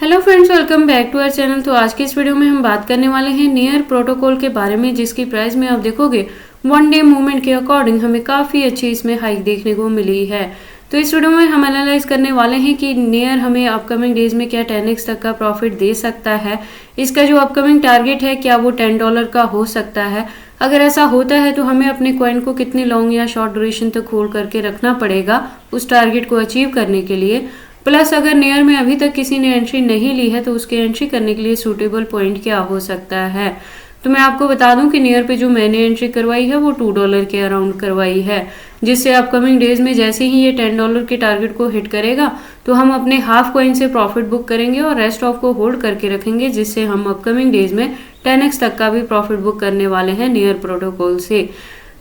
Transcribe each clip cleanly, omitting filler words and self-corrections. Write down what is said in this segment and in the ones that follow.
Hello friends, welcome back to our channel. तो आज के इस वीडियो में हम बात करने वाले हैं नियर प्रोटोकॉल के बारे में, जिसकी प्राइस में आप देखोगे वन डे मूवमेंट के अकॉर्डिंग हमें काफ़ी अच्छी इसमें हाइक देखने को मिली है। तो इस वीडियो में हम एनालाइज करने वाले हैं कि नियर हमें अपकमिंग डेज में क्या 10x तक का प्रॉफिट दे सकता है। इसका जो अपकमिंग टारगेट है क्या वो $10 का हो सकता है। अगर ऐसा होता है तो हमें अपने कॉइन को कितनी लॉन्ग या शॉर्ट ड्यूरेशन तक होल्ड करके रखना पड़ेगा उस टारगेट को अचीव करने के लिए। प्लस अगर नियर में अभी तक किसी ने एंट्री नहीं ली है तो उसके एंट्री करने के लिए सूटेबल पॉइंट क्या हो सकता है। तो मैं आपको बता दूं कि नियर पे जो मैंने एंट्री करवाई है वो $2 के अराउंड करवाई है, जिससे अपकमिंग डेज में जैसे ही ये $10 के टारगेट को हिट करेगा तो हम अपने हाफ कॉइन से प्रॉफिट बुक करेंगे और रेस्ट ऑफ को होल्ड करके रखेंगे, जिससे हम अपकमिंग डेज में 10x तक का भी प्रॉफिट बुक करने वाले हैं नियर प्रोटोकॉल से।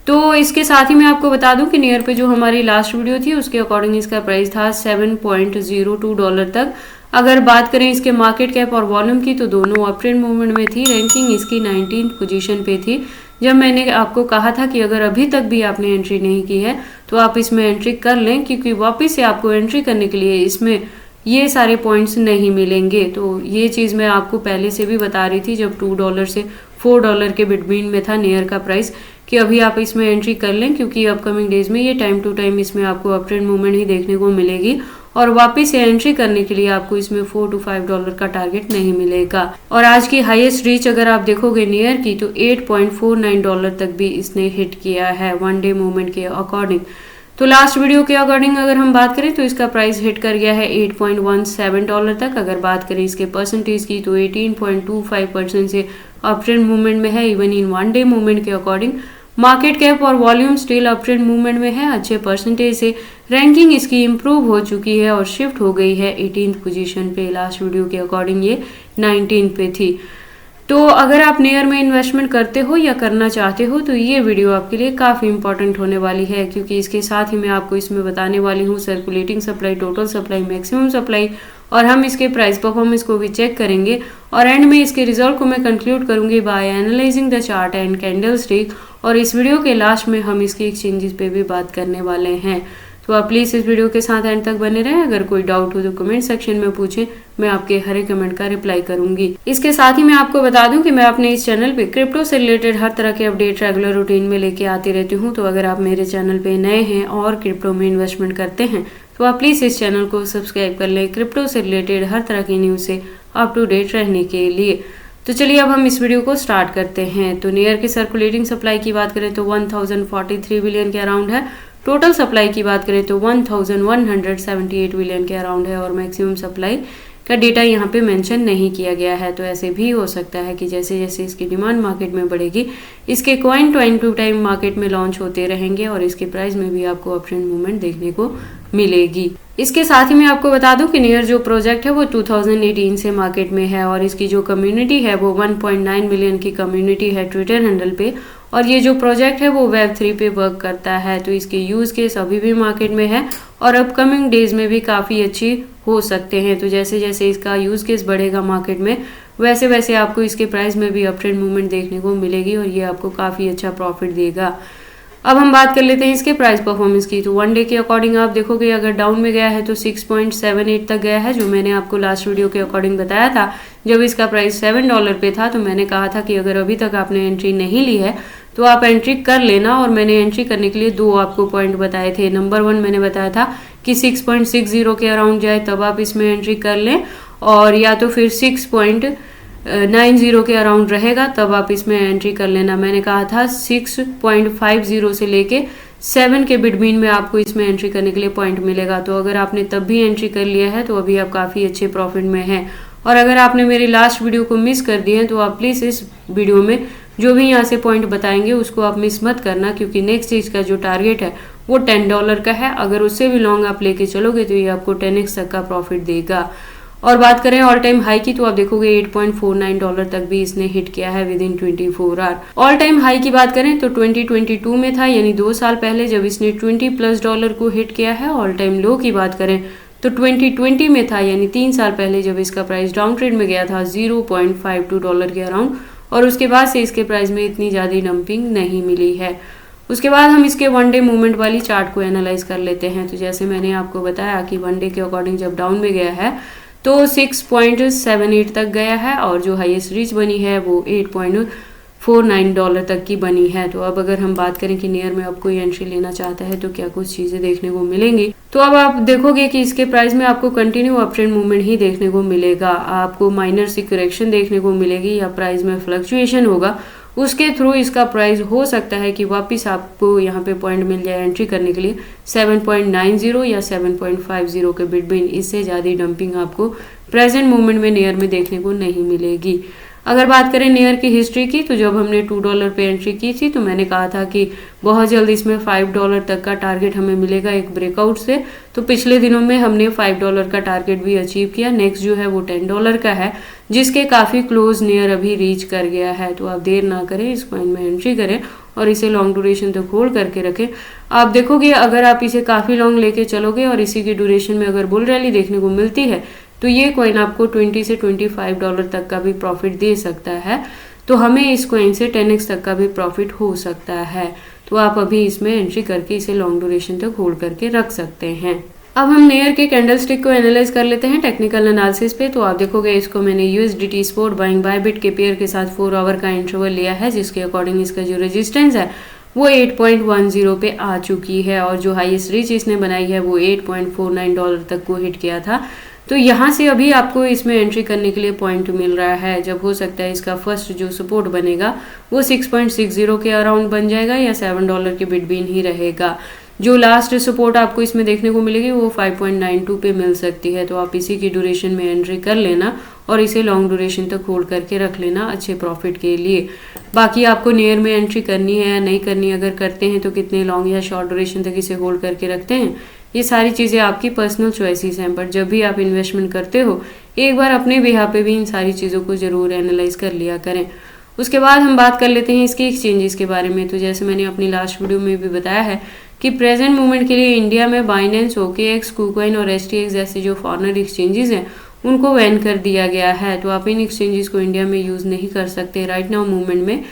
तो इसके साथ ही मैं आपको बता दूं कि नियर पे जो हमारी लास्ट वीडियो थी उसके अकॉर्डिंग इसका प्राइस था $7.02 तक। अगर बात करें इसके मार्केट कैप और वॉल्यूम की तो दोनों अप ट्रेंड मूवमेंट में थी। रैंकिंग इसकी 19th पोजीशन पे थी। जब मैंने आपको कहा था कि अगर अभी तक भी आपने एंट्री नहीं की है तो आप इसमें एंट्री कर लें, क्योंकि वापस से आपको एंट्री करने के लिए इसमें ये सारे पॉइंट्स नहीं मिलेंगे। तो ये चीज़ मैं आपको पहले से भी बता रही थी जब $2 से $4 के बिटवीन में था नियर का प्राइस, कि अभी आप इसमें एंट्री कर लें, क्योंकि अपकमिंग डेज में ये टाइम टू टाइम इसमें आपको अप ट्रेंड मूवमेंट ही देखने को मिलेगी और वापस से एंट्री करने के लिए आपको इसमें $4 to $5 का टारगेट नहीं मिलेगा। और आज की हाईएस्ट रीच अगर आप देखोगे नियर की तो $8.49 तक भी इसने हिट किया है वन डे मूवमेंट के अकॉर्डिंग। तो लास्ट वीडियो के अकॉर्डिंग अगर हम बात करें तो इसका प्राइस हिट कर गया है $8.17 तक। अगर बात करें इसके परसेंटेज की तो 18.25% से अप ट्रेंड मूवमेंट में है even in one day movement के अकॉर्डिंग। मार्केट कैप और volume still up trend movement में है अच्छे परसेंटेज से। रैंकिंग इसकी इंप्रूव हो चुकी है और शिफ्ट हो गई है 18th पोजीशन पे। लास्ट वीडियो के अकॉर्डिंग ये 19th पे थी। तो अगर आप नियर में इन्वेस्टमेंट करते हो या करना चाहते हो तो ये वीडियो आपके लिए काफ़ी इंपॉर्टेंट होने वाली है, क्योंकि इसके साथ ही मैं आपको इसमें बताने वाली हूँ circulating supply, total supply, maximum supply, और हम इसके प्राइस परफॉर्मेंस को भी चेक करेंगे। और एंड में इसके रिजल्ट को मैं कंक्लूड करूंगी by analysing the chart and candlestick. और इस वीडियो के लास्ट में हम इसकी एक्सचेंजेस पे भी बात करने वाले हैं। तो आप प्लीज़ इस वीडियो के साथ एंड तक बने रहें। अगर कोई डाउट हो तो कमेंट सेक्शन में पूछें, मैं आपके हर एक कमेंट का रिप्लाई करूंगी। इसके साथ ही मैं आपको बता दूं कि मैं अपने इस चैनल पे क्रिप्टो से रिलेटेड हर तरह के अपडेट रेगुलर रूटीन में लेके आती रहती हूँ। तो अगर आप मेरे चैनल पे नए हैं और क्रिप्टो में इन्वेस्टमेंट करते हैं तो आप प्लीज़ इस चैनल को सब्सक्राइब कर लें क्रिप्टो से रिलेटेड हर तरह की न्यूज़ से अप टू डेट रहने के लिए। तो चलिए अब हम इस वीडियो को स्टार्ट करते हैं। तो नियर की सर्कुलेटिंग सप्लाई की बात करें तो 1043 बिलियन के अराउंड है। टोटल सप्लाई की बात करें तो 1178 बिलियन के अराउंड है। और मैक्सिमम सप्लाई का डेटा यहाँ पे मेंशन नहीं किया गया है। तो ऐसे भी हो सकता है कि जैसे जैसे इसकी डिमांड मार्केट में बढ़ेगी इसके coin time to time market में लॉन्च होते रहेंगे और इसके प्राइस में भी आपको अप ट्रेंड मूवमेंट देखने को मिलेगी। इसके साथ ही मैं आपको बता दूं कि नियर जो प्रोजेक्ट है वो 2018 से मार्केट में है और इसकी जो कम्युनिटी है वो 1.9 मिलियन की कम्युनिटी है ट्विटर हैंडल पे। और ये जो प्रोजेक्ट है वो Web3 पे वर्क करता है। तो इसके यूज़ केस अभी भी मार्केट में है और अपकमिंग डेज में भी काफ़ी अच्छी हो सकते हैं। तो जैसे जैसे इसका यूज़ केस बढ़ेगा मार्केट में वैसे वैसे आपको इसके प्राइस में भी अप ट्रेंड मूवमेंट देखने को मिलेगी और ये आपको काफ़ी अच्छा प्रॉफिट देगा। अब हम बात कर लेते हैं इसके प्राइस परफॉर्मेंस की। तो वन डे के अकॉर्डिंग आप देखोगे अगर डाउन में गया है तो 6.78 तक गया है, जो मैंने आपको लास्ट वीडियो के अकॉर्डिंग बताया था। जब इसका प्राइस $7 पे था तो मैंने कहा था कि अगर अभी तक आपने एंट्री नहीं ली है तो आप एंट्री कर लेना। और मैंने एंट्री करने के लिए दो आपको पॉइंट बताए थे। नंबर 1 मैंने बताया था कि 6.60 के अराउंड जाए तब आप इसमें एंट्री कर लें, और या तो फिर 6.90 के अराउंड रहेगा तब आप इसमें एंट्री कर लेना। मैंने कहा था 6.50 से लेके 7 के बिटवीन में आपको इसमें एंट्री करने के लिए पॉइंट मिलेगा। तो अगर आपने तब भी एंट्री कर लिया है तो अभी आप काफ़ी अच्छे प्रॉफिट में हैं। और अगर आपने मेरी लास्ट वीडियो को मिस कर दिए हैं तो आप प्लीज़ इस वीडियो में जो भी यहाँ से पॉइंट बताएंगे उसको आप मिस मत करना, क्योंकि नेक्स्ट चीज का जो टारगेट है वो $10 का है। अगर उससे भी लॉन्ग आप लेके चलोगे तो ये आपको 10x तक का प्रॉफिट देगा। और बात करें ऑल टाइम हाई की तो आप देखोगे $8.49 तक भी इसने हिट किया है within 24 hour. All time high की बात करें तो 2022 में था, यानी 2 साल पहले जब इसने $20+ को हिट किया है। ऑल टाइम लो की बात करें तो 2020 में था, यानी 3 साल पहले जब इसका प्राइस डाउन ट्रेड में गया था $0.52 के अराउंड। और उसके बाद से इसके प्राइस में इतनी ज़्यादा डंपिंग नहीं मिली है। उसके बाद हम इसके वन डे मूवमेंट वाली चार्ट को एनालाइज कर लेते हैं। तो जैसे मैंने आपको बताया कि वन डे के अकॉर्डिंग जब डाउन में गया है तो 6.78 तक गया है और जो हाईएस्ट रीच बनी है वो $8.49 तक की बनी है। तो अब अगर हम बात करें कि नियर में अब कोई एंट्री लेना चाहता है तो क्या कुछ चीजें देखने को मिलेंगी, तो अब आप देखोगे कि इसके प्राइस में आपको कंटिन्यू अप ट्रेंड मूवमेंट ही देखने को मिलेगा। आपको माइनर सी करेक्शन देखने को मिलेगी या प्राइस में फ्लक्चुएशन होगा, उसके थ्रू इसका प्राइस हो सकता है कि वापस आपको यहाँ पे पॉइंट मिल जाए एंट्री करने के लिए 7.90 या 7.50 के बिटवीन। इससे ज़्यादा डंपिंग आपको प्रेजेंट मोमेंट में नियर में देखने को नहीं मिलेगी। अगर बात करें नियर की हिस्ट्री की, तो जब हमने $2 पे एंट्री की थी तो मैंने कहा था कि बहुत जल्द इसमें $5 तक का टारगेट हमें मिलेगा एक ब्रेकआउट से। तो पिछले दिनों में हमने $5 का टारगेट भी अचीव किया। नेक्स्ट जो है वो $10 का है, जिसके काफ़ी क्लोज नियर अभी रीच कर गया है। तो आप देर ना करें, इस पॉइंट में एंट्री करें और इसे लॉन्ग ड्यूरेशन तक होल्ड करके रखें। आप देखोगे अगर आप इसे काफ़ी लॉन्ग लेके चलोगे और इसी की ड्यूरेशन में अगर बुल रैली देखने को मिलती है तो ये कॉइन आपको $20 से $25 तक का भी प्रॉफिट दे सकता है। तो हमें इस कॉइन से 10x तक का भी प्रॉफिट हो सकता है। तो आप अभी इसमें एंट्री करके इसे लॉन्ग ड्यूरेशन तक होल्ड करके रख सकते हैं। अब हम नियर के कैंडलस्टिक को एनालाइज कर लेते हैं टेक्निकल एनालिसिस पे। तो आप देखोगे इसको मैंने USDT स्पॉट बाइंग बायबिट के पेयर के साथ 4 आवर का इंटरवल लिया है, जिसके अकॉर्डिंग इसका जो रेजिस्टेंस है वो 8.10 पे आ चुकी है और जो हाईएस्ट रीच इसने बनाई है वो $8.49 तक को हिट किया था। तो यहाँ से अभी आपको इसमें एंट्री करने के लिए पॉइंट मिल रहा है। जब हो सकता है इसका फर्स्ट जो सपोर्ट बनेगा वो 6.60 के अराउंड बन जाएगा या $7 के बिटवीन ही रहेगा। जो लास्ट सपोर्ट आपको इसमें देखने को मिलेगी वो 5.92 पे मिल सकती है। तो आप इसी की ड्यूरेशन में एंट्री कर लेना और इसे लॉन्ग ड्यूरेशन तक होल्ड करके रख लेना अच्छे प्रॉफिट के लिए। बाकी आपको नियर में एंट्री करनी है या नहीं करनी, अगर करते हैं तो कितने लॉन्ग या शॉर्ट ड्यूरेशन तक इसे होल्ड करके रखते हैं, ये सारी चीज़ें आपकी पर्सनल चॉइसेस हैं। बट जब भी आप इन्वेस्टमेंट करते हो एक बार अपने बिहाफ पे भी इन सारी चीज़ों को ज़रूर एनालाइज कर लिया करें। उसके बाद हम बात कर लेते हैं इसके एक्सचेंजेस के बारे में। तो जैसे मैंने अपनी लास्ट वीडियो में भी बताया है कि प्रेजेंट मूवमेंट के लिए इंडिया में बाइनेंस, OKX, KuCoin और STX जैसे जो फॉरेनर एक्सचेंजेस हैं उनको बैन कर दिया गया है। तो आप इन एक्सचेंजेस को इंडिया में यूज़ नहीं कर सकते राइट नाउ मूवमेंट में।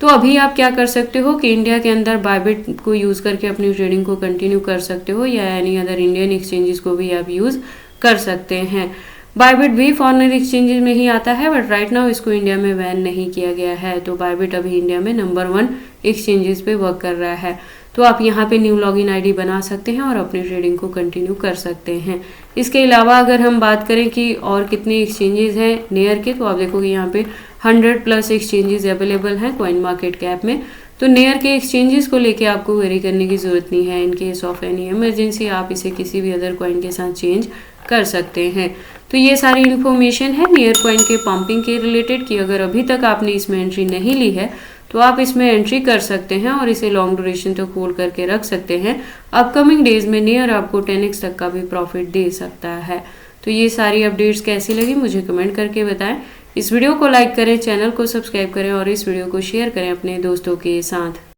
तो अभी आप क्या कर सकते हो कि इंडिया के अंदर बायबिट को यूज़ करके अपनी ट्रेडिंग को कंटिन्यू कर सकते हो या एनी अदर इंडियन एक्सचेंजेस को भी आप यूज़ कर सकते हैं। बायबिट भी फॉरेनर एक्सचेंजेस में ही आता है, बट राइट नाउ इसको इंडिया में बैन नहीं किया गया है। तो बायबिट अभी इंडिया में नंबर 1 एक्सचेंजेस पे वर्क कर रहा है। तो आप यहाँ पे न्यू लॉगिन आईडी बना सकते हैं और अपनी ट्रेडिंग को कंटिन्यू कर सकते हैं। इसके अलावा अगर हम बात करें कि और कितने एक्सचेंजेस हैं नियर के, तो आप देखोगे यहाँ पे 100+ एक्सचेंजेस अवेलेबल हैं कॉइन मार्केट कैप में। तो नियर के एक्सचेंजेस को लेके आपको वेरी करने की ज़रूरत नहीं है। In case of any emergency आप इसे किसी भी अदर कॉइन के साथ चेंज कर सकते हैं। तो ये सारी इन्फॉर्मेशन है नियर कॉइन के पंपिंग के रिलेटेड कि अगर अभी तक आपने इसमें एंट्री नहीं ली है तो आप इसमें एंट्री कर सकते हैं और इसे लॉन्ग ड्यूरेशन तक होल्ड करके रख सकते हैं। अपकमिंग डेज में नियर आपको 10x तक का भी प्रॉफिट दे सकता है। तो ये सारी अपडेट्स कैसी लगी मुझे कमेंट करके बताएं। इस वीडियो को लाइक करें, चैनल को सब्सक्राइब करें और इस वीडियो को शेयर करें अपने दोस्तों के साथ।